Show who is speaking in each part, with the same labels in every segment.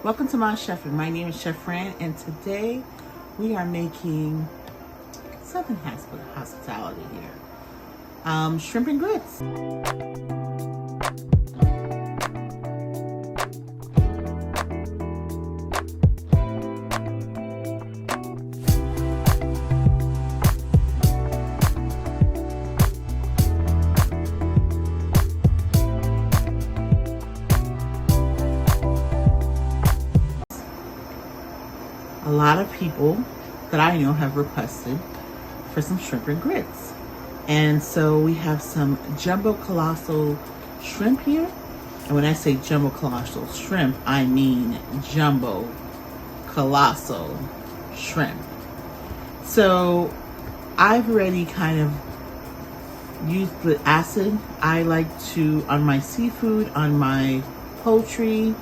Speaker 1: Welcome to my chefing. My name is Chef Fran, and today we are making Southern hospitality here. Shrimp and grits. A lot of people that I know have requested for some shrimp and grits. And so we have some jumbo colossal shrimp here. And when I say jumbo colossal shrimp, I mean jumbo colossal shrimp. So I've already kind of used the acid. I like to, on my seafood, on my poultry,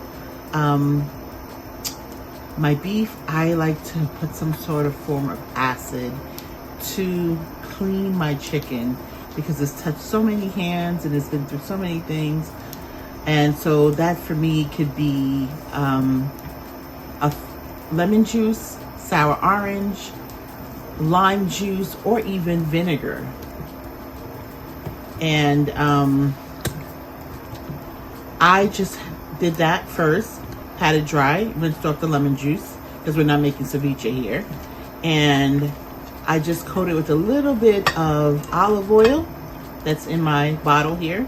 Speaker 1: my beef, I like to put some sort of form of acid to clean my chicken because it's touched so many hands and it's been through so many things. And so that for me could be a lemon juice, sour orange, lime juice, or even vinegar. And I just did that first. Had it dry, rinsed off the lemon juice because we're not making ceviche here. And I just coated it with a little bit of olive oil that's in my bottle here.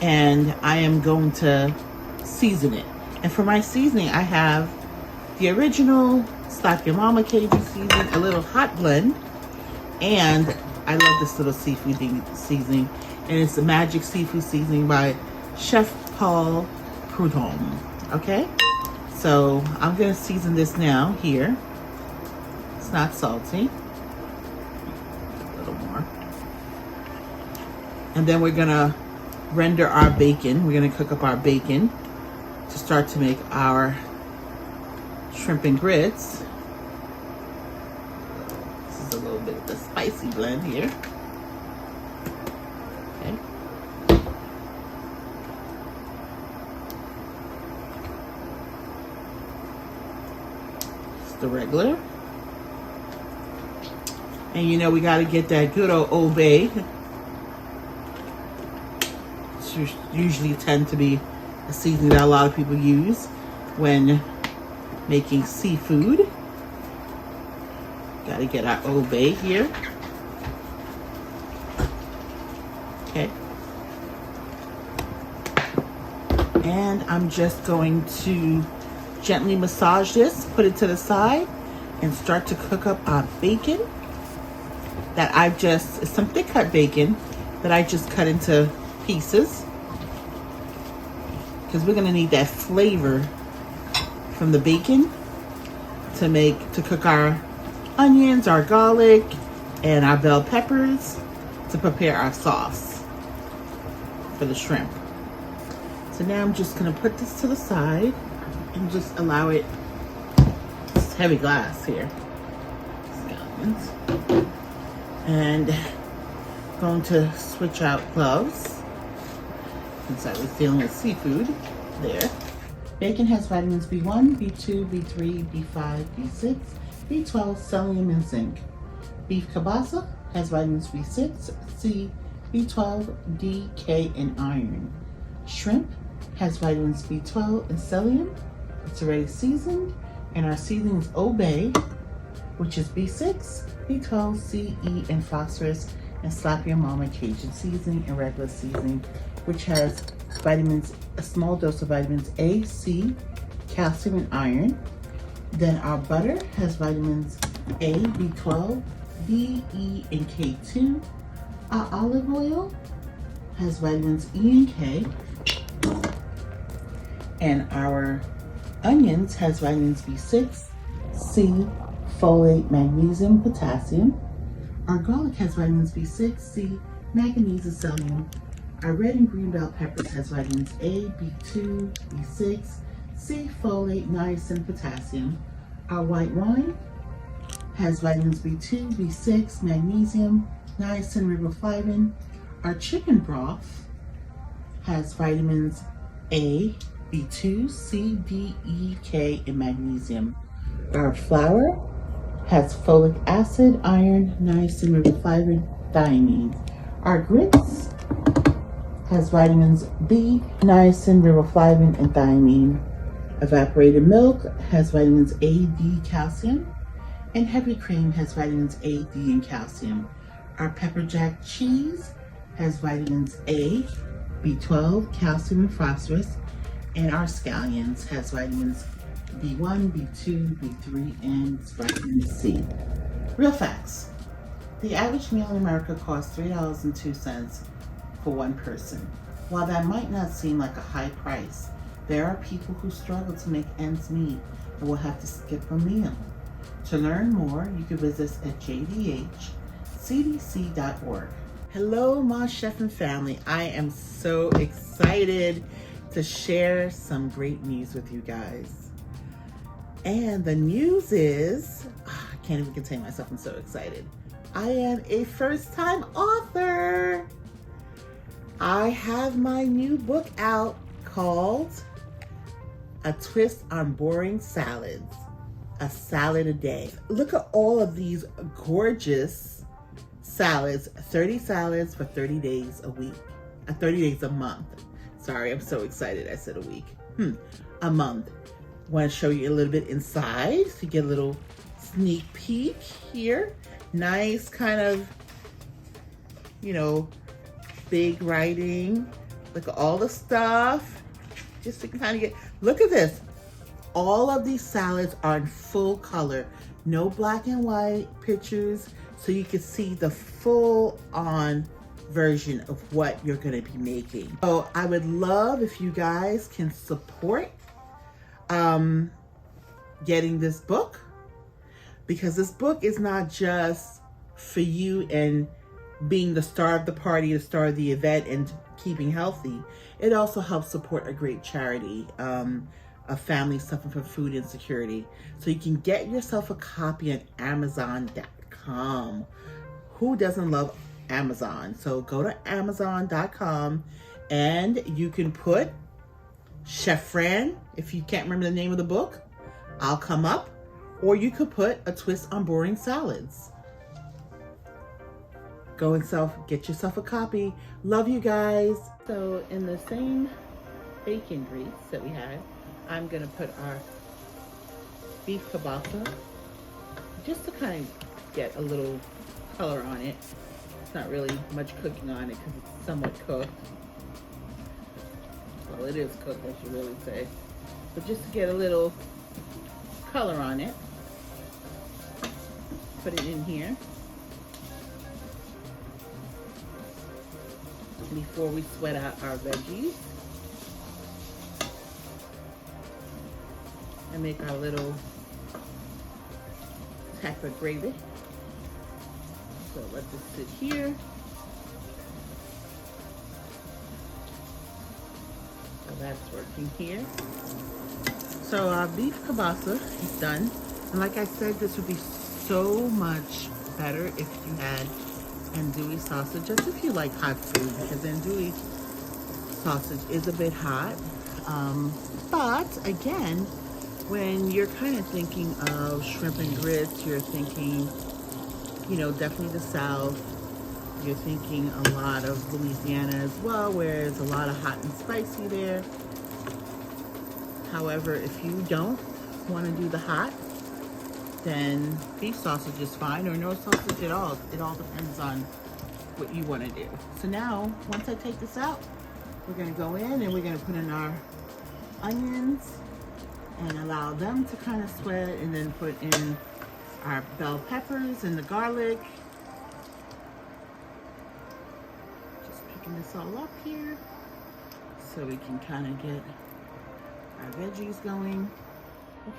Speaker 1: And I am going to season it. And for my seasoning, I have the original Slap Your Mama Cajun seasoning, a little hot blend. And I love this little seafood seasoning. And it's the Magic Seafood Seasoning by Chef Paul Prudhomme. Okay, so I'm gonna season this now here. It's not salty. A little more. And then we're gonna render our bacon. We're gonna cook up our bacon to start to make our shrimp and grits. This is a little bit of the spicy blend here. Okay. The regular, and you know we got to get that good old bay. It's usually tend to be a seasoning that a lot of people use when making seafood. Got to get our old bay here. Okay, and I'm just going to gently massage this, put it to the side, and start to cook up our bacon that it's some thick cut bacon that I just cut into pieces because we're gonna need that flavor from the bacon to cook our onions, our garlic, and our bell peppers to prepare our sauce for the shrimp. So now I'm just gonna put this to the side and just allow it. It's heavy glass here. And going to switch out gloves since I was dealing with seafood there. Bacon has vitamins B1, B2, B3, B5, B6, B12, selenium, and zinc. Beef kielbasa has vitamins B6, C, B12, D, K, and iron. Shrimp has vitamins B12 and selenium. It's already seasoned, and our seasoning is Old Bay, which is B6, B12, C, E, and phosphorus, and Slap Your Mama Cajun seasoning and regular seasoning, which has vitamins, a small dose of vitamins A, C, calcium, and iron. Then our butter has vitamins A, B12, D, E, and K2. Our olive oil has vitamins E and K. And our onions has vitamins B6, C, folate, magnesium, potassium. Our garlic has vitamins B6, C, manganese, and selenium. Our red and green bell peppers has vitamins A, B2, B6, C, folate, niacin, potassium. Our white wine has vitamins B2, B6, magnesium, niacin, riboflavin. Our chicken broth has vitamins A, B2, C, D, E, K, and magnesium. Our flour has folic acid, iron, niacin, riboflavin, thiamine. Our grits has vitamins B, niacin, riboflavin, and thiamine. Evaporated milk has vitamins A, D, calcium. And heavy cream has vitamins A, D, and calcium. Our pepper jack cheese has vitamins A, B12, calcium, and phosphorus. And our scallions has vitamins B1, B2, B3, and vitamin C. Real facts. The average meal in America costs $3.02 for one person. While that might not seem like a high price, there are people who struggle to make ends meet and will have to skip a meal. To learn more, you can visit us at jdhcdc.org. Hello, Ma Chef and family. I am so excited to share some great news with you guys. And the news is, I can't even contain myself, I'm so excited. I am a first-time author. I have my new book out called A Twist on Boring Salads, a Salad a Day. Look at all of these gorgeous salads, 30 salads for 30 days a week, 30 days a month. Sorry, I'm so excited I said a week. A month. Want to show you a little bit inside so you get a little sneak peek here. Nice kind of, big writing. Look at all the stuff. Just to kind of get, look at this. All of these salads are in full color. No black and white pictures, so you can see the full on version of what you're gonna be making. So I would love if you guys can support getting this book, because this book is not just for you and being the star of the party, the star of the event, and keeping healthy. It also helps support a great charity of families suffering from food insecurity. So you can get yourself a copy on Amazon.com. Who doesn't love Amazon? So go to Amazon.com and you can put Chef Fran, if you can't remember the name of the book, I'll come up. Or you could put A Twist on Boring Salads. Go and get yourself a copy. Love you guys. So in the same bacon grease that we had, I'm gonna put our beef kielbasa, just to kind of get a little color on it. It's not really much cooking on it because it's somewhat cooked. Well, it is cooked, I should really say. But just to get a little color on it, put it in here before we sweat out our veggies and make our little type of gravy. So let this sit here. So that's working here. So our beef kielbasa is done. And like I said, this would be so much better if you had andouille sausage, just if you like hot food, because andouille sausage is a bit hot. But again, when you're kind of thinking of shrimp and grits, you're thinking, definitely the South. You're thinking a lot of Louisiana as well, where there's a lot of hot and spicy there. However, if you don't want to do the hot, then beef sausage is fine, or no sausage at all. It all depends on what you want to do. So now, once I take this out, we're going to go in and we're going to put in our onions and allow them to kind of sweat, and then put in our bell peppers and the garlic. Just picking this all up here so we can kind of get our veggies going.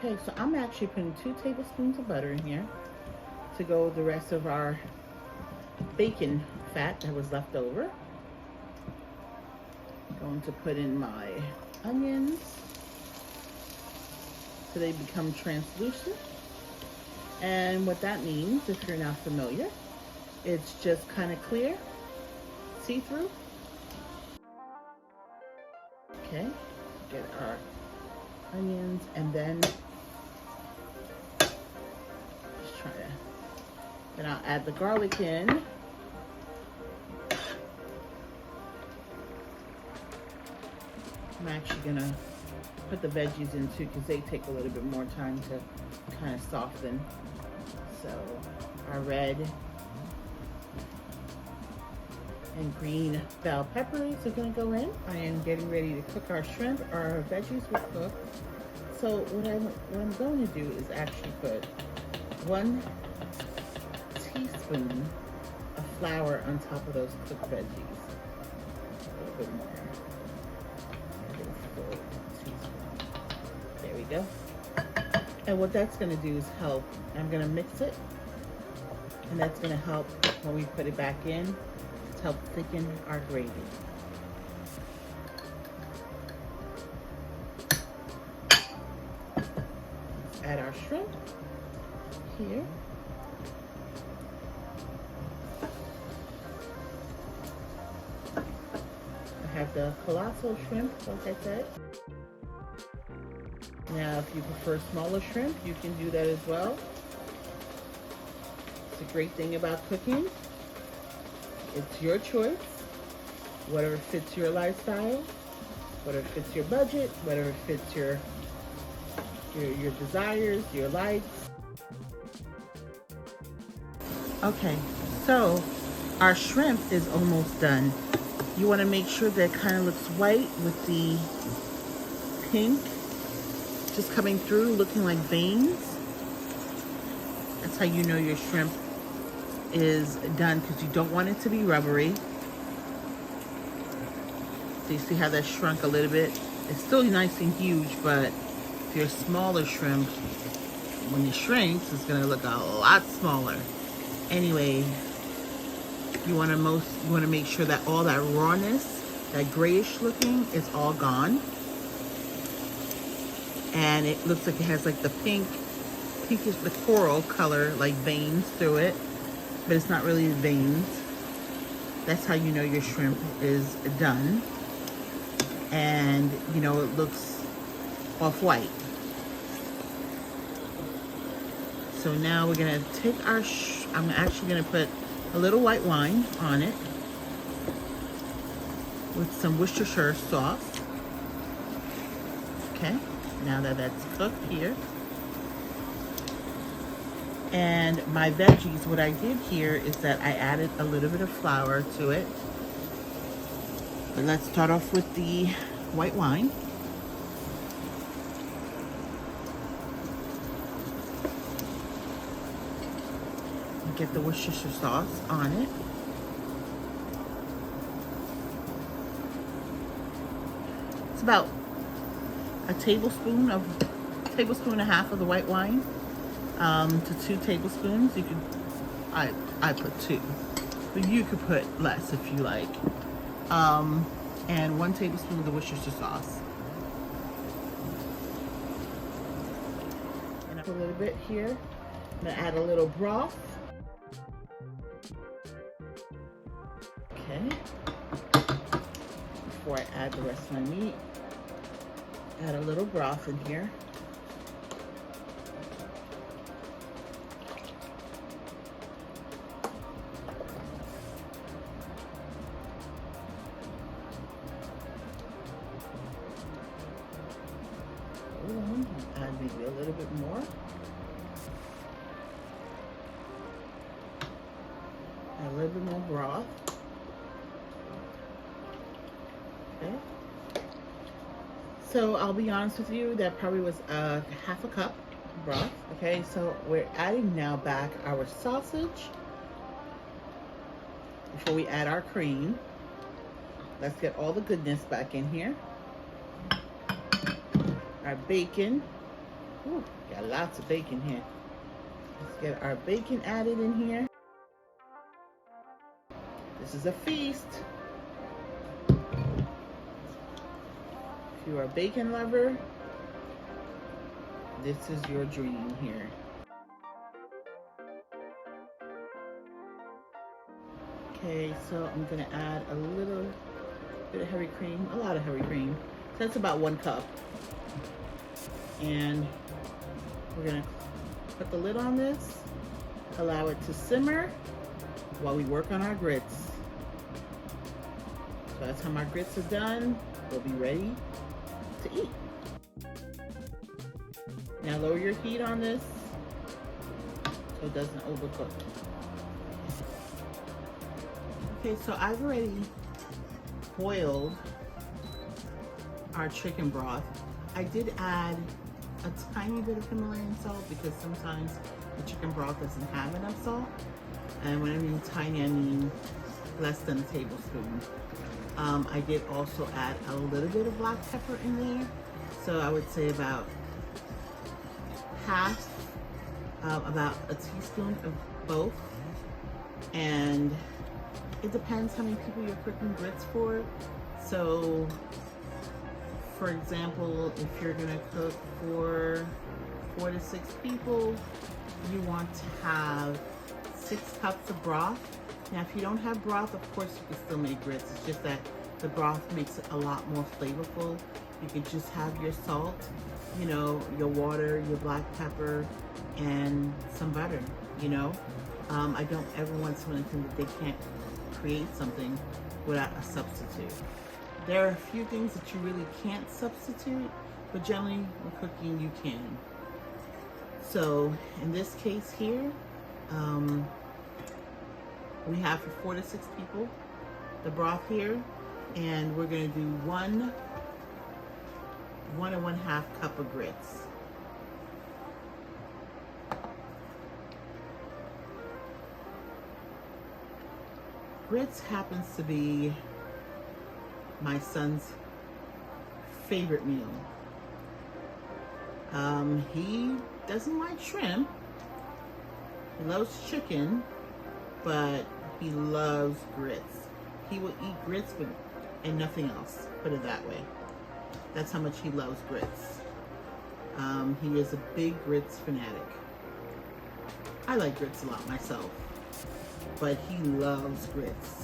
Speaker 1: Okay, so I'm actually putting 2 tablespoons of butter in here to go with the rest of our bacon fat that was left over. I'm going to put in my onions so they become translucent. And what that means, if you're not familiar, it's just kind of clear, see-through. Okay, Get our onions, and then just try to, then I'll add the garlic in. I'm actually gonna put the veggies in too because they take a little bit more time to kind of soften. So our red and green bell peppers are gonna go in. I am getting ready to cook our shrimp. Our veggies will cook. So what I'm going to do is actually put 1 teaspoon of flour on top of those cooked veggies. A little bit more. There we go. And what that's going to do is help. I'm going to mix it, and that's going to help when we put it back in to help thicken our gravy. Let's add our shrimp here. I have the colossal shrimp, like I said. Now, if you prefer smaller shrimp, you can do that as well. It's a great thing about cooking. It's your choice. Whatever fits your lifestyle, whatever fits your budget, whatever fits your desires, your likes. Okay, so our shrimp is almost done. You want to make sure that it kind of looks white with the pink just coming through, looking like veins. That's how you know your shrimp is done, because you don't want it to be rubbery. So you see how that shrunk a little bit? It's still nice and huge, but if you're a smaller shrimp, when it shrinks, it's gonna look a lot smaller. Anyway, you want to make sure that all that rawness, that grayish looking, is all gone. And it looks like it has like the pinkish, the coral color, like veins through it, but it's not really veins. That's how you know your shrimp is done. And you know, it looks off-white. So now we're gonna take our, I'm actually gonna put a little white wine on it with some Worcestershire sauce. Okay, now that that's cooked here. And my veggies, what I did here is that I added a little bit of flour to it. But let's start off with the white wine. Get the Worcestershire sauce on it. It's about a tablespoon and a half of the white wine to 2 tablespoons. You could, I put 2, but you could put less if you like. And 1 tablespoon of the Worcestershire sauce. And a little bit here. I'm gonna add a little broth. Okay. Before I add the rest of my meat, add a little broth in here. Add maybe a little bit more. Add a little bit more broth. Okay. So I'll be honest with you, that probably was half a cup broth. Okay, so we're adding now back our sausage before we add our cream. Let's get all the goodness back in here. Our bacon. Ooh, got lots of bacon here. Let's get our bacon added in here. This is a feast. If you're a bacon lover, this is your dream here. Okay, so I'm gonna add a little bit of heavy cream, a lot of heavy cream. That's about 1 cup. And we're gonna put the lid on this, allow it to simmer while we work on our grits. So by the time our grits are done, we'll be ready to eat. Now lower your heat on this so it doesn't overcook. Okay, so I've already boiled our chicken broth. I did add a tiny bit of Himalayan salt because sometimes the chicken broth doesn't have enough salt. And when I mean tiny, I mean less than a tablespoon. I did also add a little bit of black pepper in there. So I would say about half, about a teaspoon of both. And it depends how many people you're cooking grits for. So for example, if you're gonna cook for 4 to 6 people, you want to have 6 cups of broth. Now, if you don't have broth, of course you can still make grits. It's just that the broth makes it a lot more flavorful. You could just have your salt, you know, your water, your black pepper, and some butter, you know. I don't ever want someone to think that they can't create something without a substitute. There are a few things that you really can't substitute, but generally when cooking you can. So in this case here, we have for 4 to 6 people the broth here, and we're gonna do 1 and 1/2 cup of grits. Grits happens to be my son's favorite meal. He doesn't like shrimp. He loves chicken, but he loves grits. He will eat grits and nothing else, put it that way. That's how much he loves grits. He is a big grits fanatic. I like grits a lot myself, but he loves grits.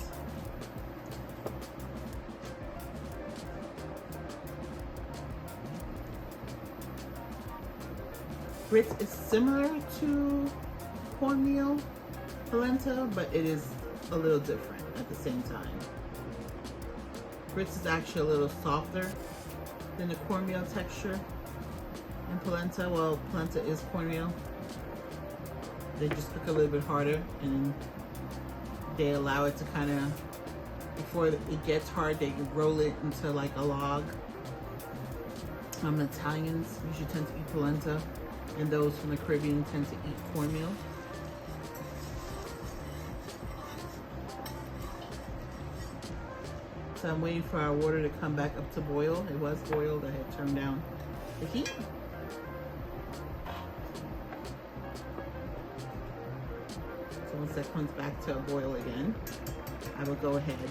Speaker 1: Grits is similar to cornmeal, polenta, but it is a little different at the same time. Grits is actually a little softer than the cornmeal texture in polenta. Well, polenta is cornmeal. They just cook a little bit harder, and they allow it to kind of, before it gets hard, they roll it into like a log. Italians usually tend to eat polenta, and those from the Caribbean tend to eat cornmeal. So I'm waiting for our water to come back up to boil. It was boiled. I had turned down the heat. So once that comes back to a boil again, I will go ahead.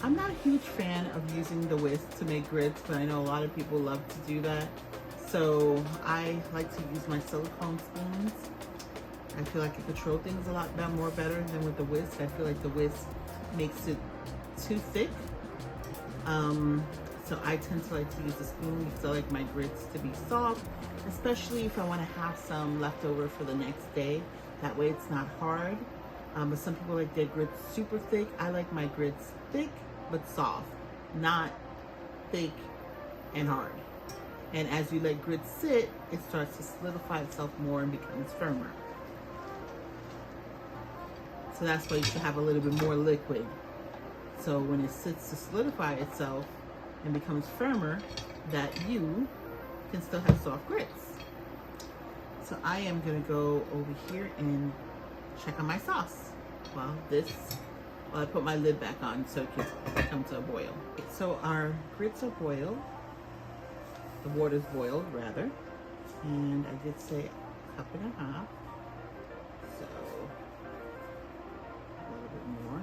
Speaker 1: I'm not a huge fan of using the whisk to make grits, but I know a lot of people love to do that. So I like to use my silicone spoons. I feel like I control things a lot more better than with the whisk. I feel like the whisk makes it too thick. So I tend to like to use a spoon because I like my grits to be soft, especially if I want to have some left over for the next day. That way it's not hard. But some people like their grits super thick. I like my grits thick but soft, not thick and hard. And as you let grits sit, it starts to solidify itself more and becomes firmer. So that's why you should have a little bit more liquid. So when it sits to solidify itself and becomes firmer, that you can still have soft grits. So I am gonna go over here and check on my sauce while I put my lid back on so it can come to a boil. So our grits are boiled. The water's boiled rather. And I did say 1.5 cups. So a little bit more.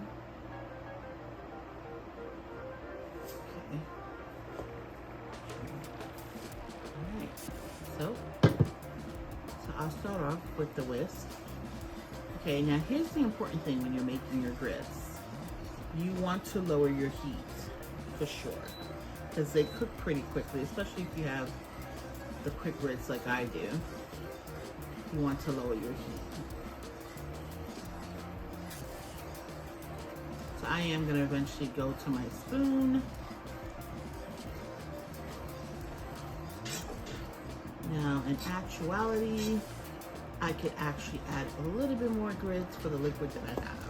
Speaker 1: Okay. Alright. So I'll start off with the whisk. Okay, now here's the important thing when you're making your grits. You want to lower your heat, for sure. because they cook pretty quickly, especially if you have the quick grits like I do. You want to lower your heat. So I am going to eventually go to my spoon. Now, in actuality, I could actually add a little bit more grits for the liquid that I have,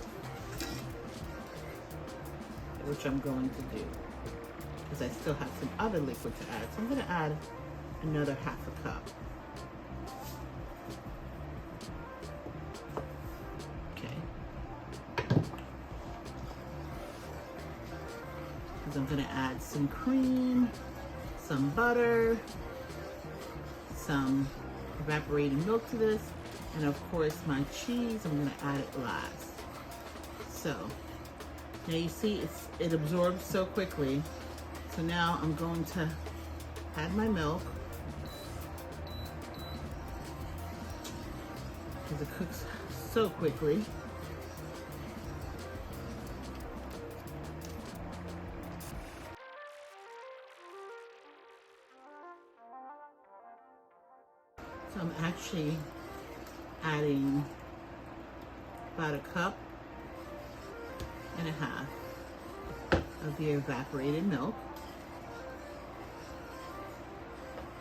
Speaker 1: which I'm going to do, because I still have some other liquid to add. So I'm going to add another half a cup. Okay. Because I'm going to add some cream, some butter, some evaporated milk to this, and of course my cheese. I'm going to add it last. So now you see it absorbs so quickly. So now I'm going to add my milk, because it cooks so quickly. So I'm actually adding about a cup and a half of the evaporated milk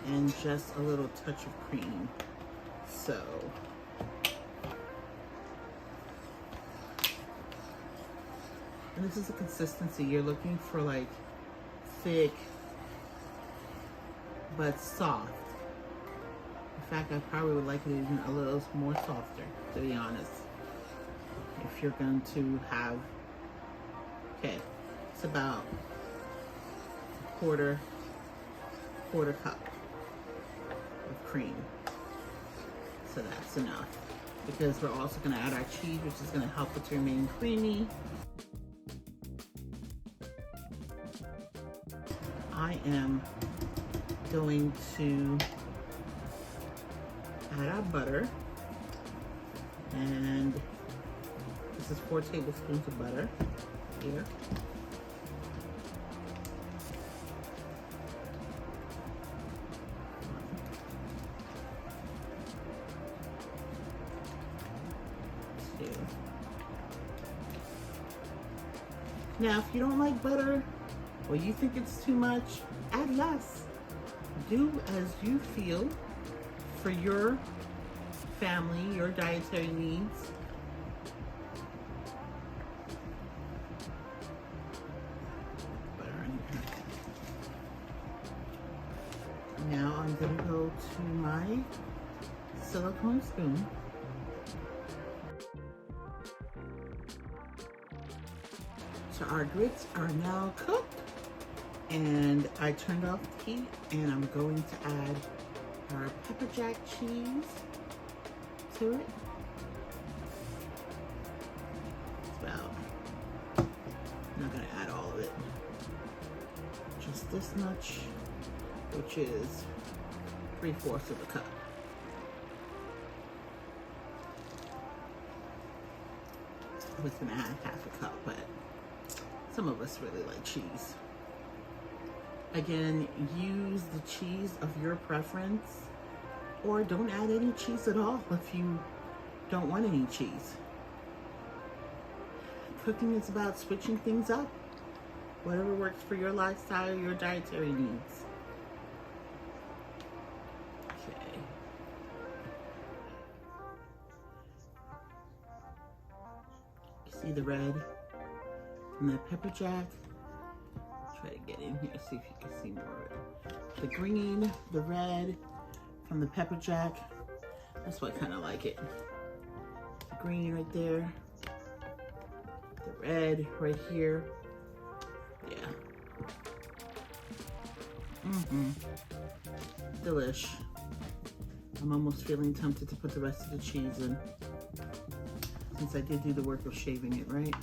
Speaker 1: and just a little touch of cream. So and this is the consistency you're looking for, like thick but soft. In fact, I probably would like it even a little more softer, to be honest. If you're going to have, okay, it's about a quarter cup of cream. So that's enough, because we're also going to add our cheese, which is going to help it to remain creamy. I am going to add our butter, and this is 4 tablespoons of butter here. Now, if you don't like butter or you think it's too much, add less. Do as you feel for your family, your dietary needs. Butter in here. Now I'm going to go to my silicone spoon. So our grits are now cooked, and I turned off the heat, and I'm going to add our pepper jack cheese to it. It's about, I'm not gonna add all of it, just this much, which is 3/4 of a cup. I was gonna add half a cup, but some of us really like cheese. Again, use the cheese of your preference, or don't add any cheese at all if you don't want any cheese. Cooking is about switching things up. Whatever works for your lifestyle, your dietary needs. Okay. You see the red from that pepper jack? Try to get in here, see if you can see more of it. The green, the red from the pepper jack. That's why I kind of like it. The green right there. The red right here. Yeah. Delish. I'm almost feeling tempted to put the rest of the cheese in, since I did do the work of shaving it, right?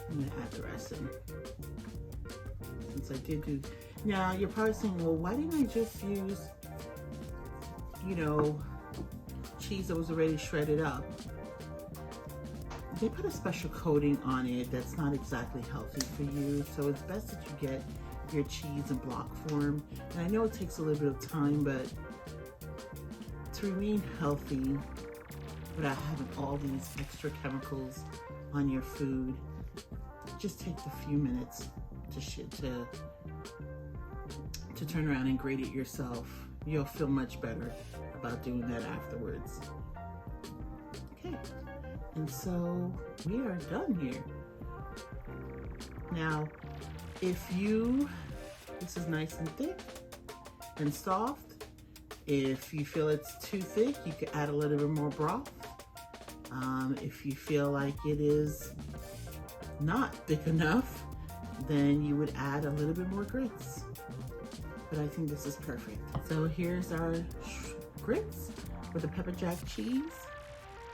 Speaker 1: I'm gonna add the rest in, since I did do. Now you're probably saying, well, why didn't I just use, you know, cheese that was already shredded up? they put a special coating on it that's not exactly healthy for you. So it's best that you get your cheese in block form. And I know it takes a little bit of time, but to remain healthy without having all these extra chemicals on your food, just take the few minutes to turn around and grate it yourself. You'll feel much better about doing that afterwards. Okay, and so we are done here. Now, this is nice and thick and soft. If you feel it's too thick, you could add a little bit more broth. If you feel like it is not thick enough, then you would add a little bit more grits. But I think this is perfect. So here's our grits with the pepper jack cheese,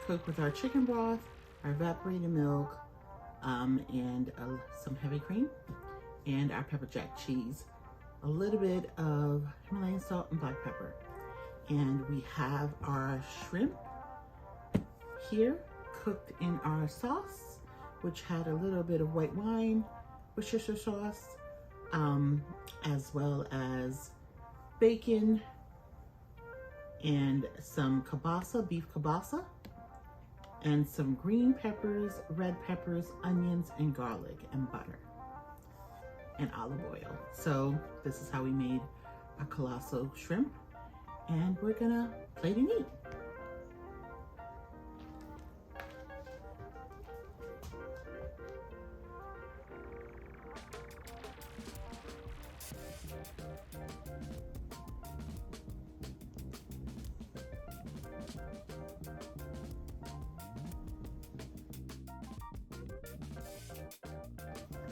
Speaker 1: cooked with our chicken broth, our evaporated milk, and some heavy cream, and our pepper jack cheese, a little bit of Himalayan salt and black pepper. And we have our shrimp here cooked in our sauce, which had a little bit of white wine, Worcestershire sauce, as well as bacon and some kielbasa, beef kielbasa, and some green peppers, red peppers, onions, and garlic, and butter, and olive oil. So this is how we made our colossal shrimp, and we're gonna plate and eat.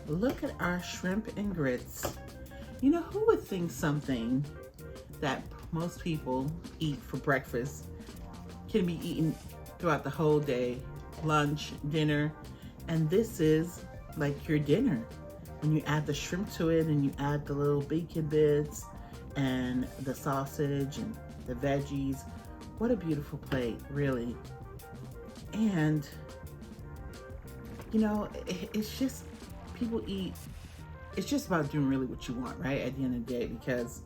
Speaker 1: Look at our shrimp and grits. You know, who would think something that most people eat for breakfast can be eaten throughout the whole day, lunch, dinner, and this is like your dinner. When you add the shrimp to it and you add the little bacon bits and the sausage and the veggies, what a beautiful plate, really. And you know, it's just, people eat, it's just about doing really what you want, right? At the end of the day, because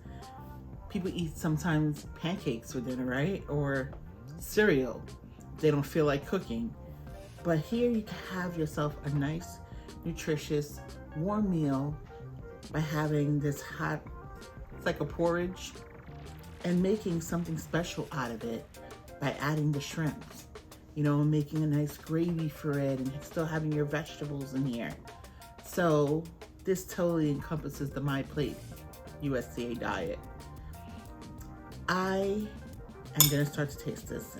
Speaker 1: people eat sometimes pancakes for dinner, right? Or cereal. They don't feel like cooking. But here you can have yourself a nice, nutritious, warm meal by having this hot, it's like a porridge, and making something special out of it by adding the shrimps, you know, making a nice gravy for it, and still having your vegetables in here. So this totally encompasses the My Plate USDA diet. I am gonna start to taste this.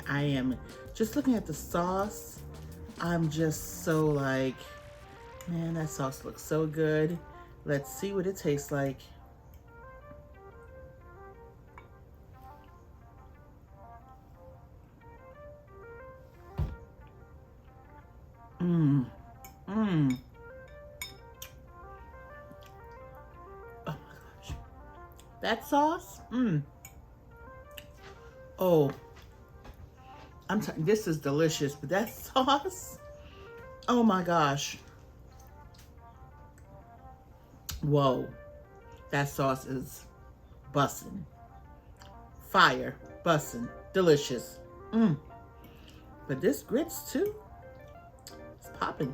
Speaker 1: I am just looking at the sauce. I'm just so like, man, that sauce looks so good. Let's see what it tastes like. Mmm. Mmm. Oh my gosh. That sauce? Mmm. Oh. This is delicious, but that sauce? Oh my gosh. Whoa. That sauce is bussin'. Fire. Bussin'. Delicious. Mmm. But this grits too. It's popping.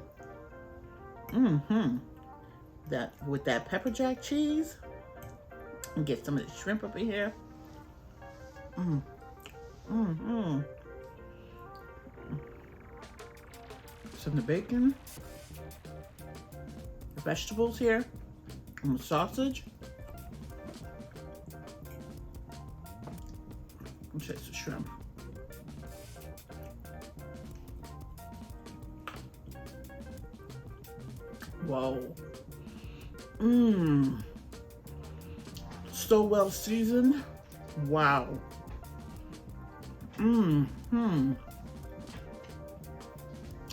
Speaker 1: Mm-hmm. That with that pepper jack cheese. And get some of the shrimp up in here. Mmm. Mm-hmm. Some of the bacon. The vegetables here. And the sausage. Let's taste the shrimp. Whoa. Mmm. So well seasoned. Wow. Mmm.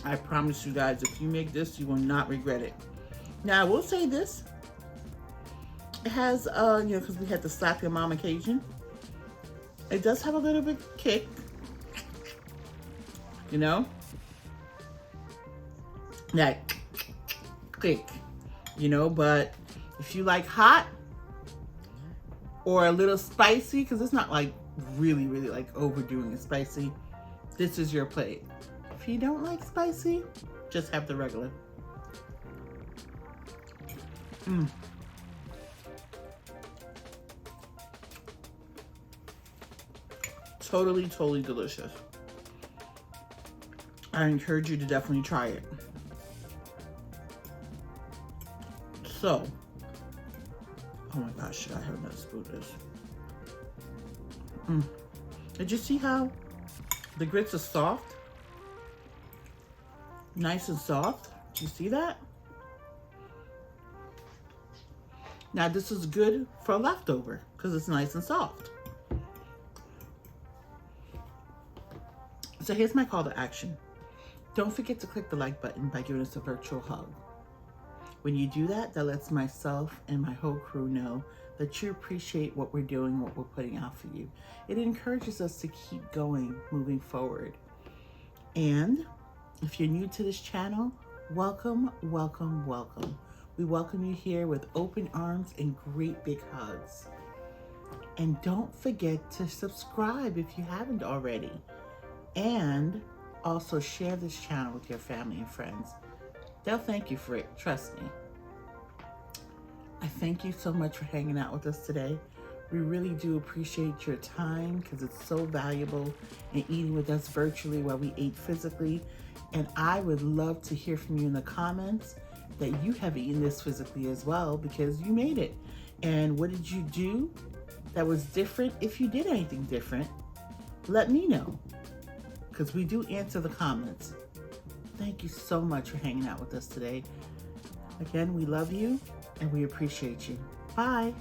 Speaker 1: I promise you guys, if you make this, you will not regret it. Now, I will say this. It has, you know, because we had the slap your mom occasion. It does have a little bit of kick. You know? that click, you know. But if you like hot or a little spicy, because it's not like really like overdoing it spicy, this is your plate. If you don't like spicy, just have the regular. Totally delicious. I encourage you to definitely try it. So, oh my gosh, should I have another spoon of this? Did you see how the grits are soft? Nice and soft. Do you see that? Now this is good for leftover because it's nice and soft. So here's my call to action. Don't forget to click the like button by giving us a virtual hug. When you do that, that lets myself and my whole crew know that you appreciate what we're doing, what we're putting out for you. It encourages us to keep going, moving forward. And if you're new to this channel, welcome. We welcome you here with open arms and great big hugs. And don't forget to subscribe if you haven't already. And also share this channel with your family and friends. They'll thank you for it, trust me. I thank you so much for hanging out with us today. We really do appreciate your time because it's so valuable and eating with us virtually while we ate physically. And I would love to hear from you in the comments that you have eaten this physically as well because you made it. And what did you do that was different? If you did anything different, let me know because we do answer the comments. Thank you so much for hanging out with us today. Again, we love you and we appreciate you. Bye.